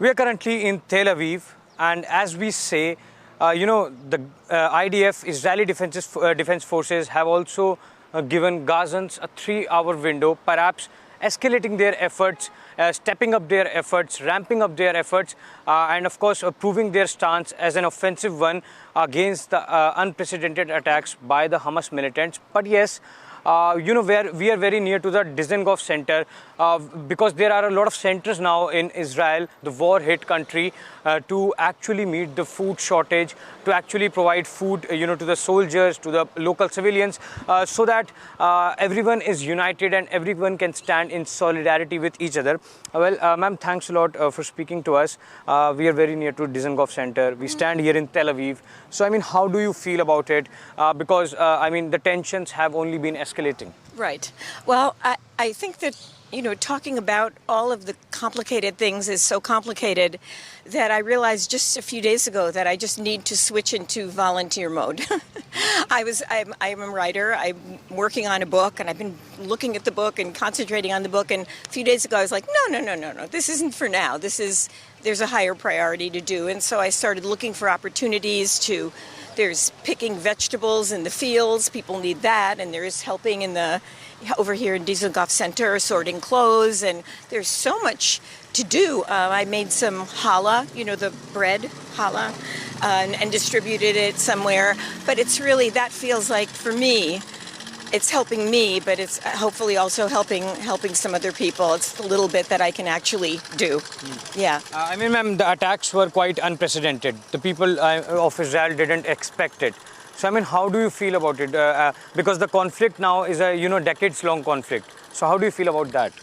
We are currently in Tel Aviv, and as we say, the IDF, Israeli Defense Forces, have also given Gazans a 3-hour window, perhaps escalating their efforts, stepping up their efforts, ramping up their efforts, and of course proving their stance as an offensive one against the unprecedented attacks by the Hamas militants. But yes, where we are very near to the Dizengoff center, because there are a lot of centers now in Israel, the war-hit country, to actually meet the food shortage, to actually provide food, to the soldiers, to the local civilians, so that everyone is united and everyone can stand in solidarity with each other. Ma'am, thanks a lot for speaking to us. We are very near to Dizengoff center. We stand here in Tel Aviv. So, how do you feel about it? Because, the tensions have only been escalating. Right. Well, I think that, talking about all of the complicated things is so complicated that I realized just a few days ago that I just need to switch into volunteer mode. I'm a writer. I'm working on a book, and I've been looking at the book and concentrating on the book. And a few days ago, I was like, no. This isn't for now. There's a higher priority to do. And so I started looking for opportunities there's picking vegetables in the fields. People need that. And there's helping over here in Dizengoff Center, sorting clothes. And there's so much to do. I made some challah, the bread challah, and distributed it somewhere. But it's really, that feels like, for me, it's helping me, but it's hopefully also helping some other people. It's the little bit that I can actually do. Yeah. Ma'am, the attacks were quite unprecedented. The people of Israel didn't expect it. So, how do you feel about it? Because the conflict now is a, decades-long conflict. So, how do you feel about that?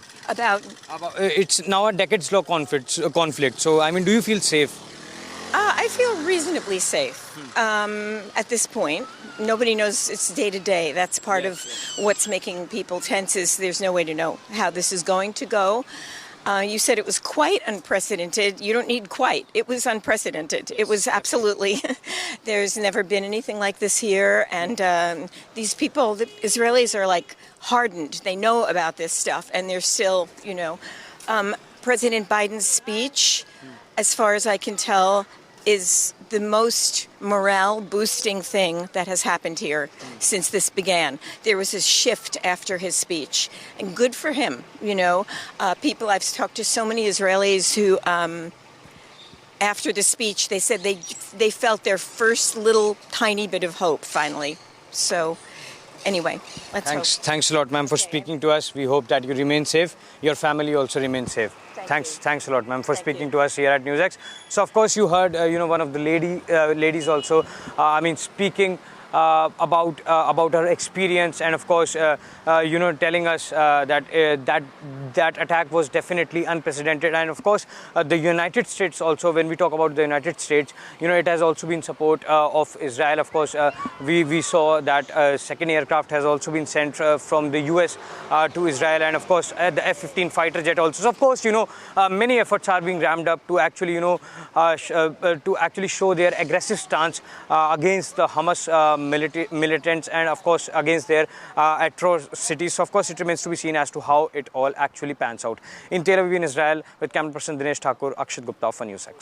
It's now a decades-long conflict. So, do you feel safe? I feel reasonably safe at this point. Nobody knows. It's day to day. That's part of what's making people tense, is there's no way to know how this is going to go. You said it was quite unprecedented. You don't need quite. It was unprecedented. It was absolutely. There's never been anything like this here. And these people, the Israelis, are like hardened. They know about this stuff, and they're still, President Biden's speech, as far as I can tell, is the most morale-boosting thing that has happened here since this began. There was a shift after his speech, and good for him. People, I've talked to so many Israelis who, after the speech, they said they felt their first little tiny bit of hope finally. So, anyway, let's hope. Thanks a lot, ma'am, for speaking to us. We hope that you remain safe. Your family also remains safe. Thanks a lot, ma'am, for speaking to us here at NewsX. So, of course, you heard, one of the ladies also, speaking about her experience, and of course, telling us that attack was definitely unprecedented. And of course, the United States also. When we talk about the United States, it has also been support of Israel. Of course, we saw that second aircraft has also been sent from the US to Israel, and of course, the F-15 fighter jet also. So of course, many efforts are being ramped up to actually, show their aggressive stance against the Hamas militants, and of course against their atrocities. So of course, it remains to be seen as to how it all actually pans out. In Tel Aviv, in Israel, with camera person Dinesh Thakur, Akshat Gupta for NewsX.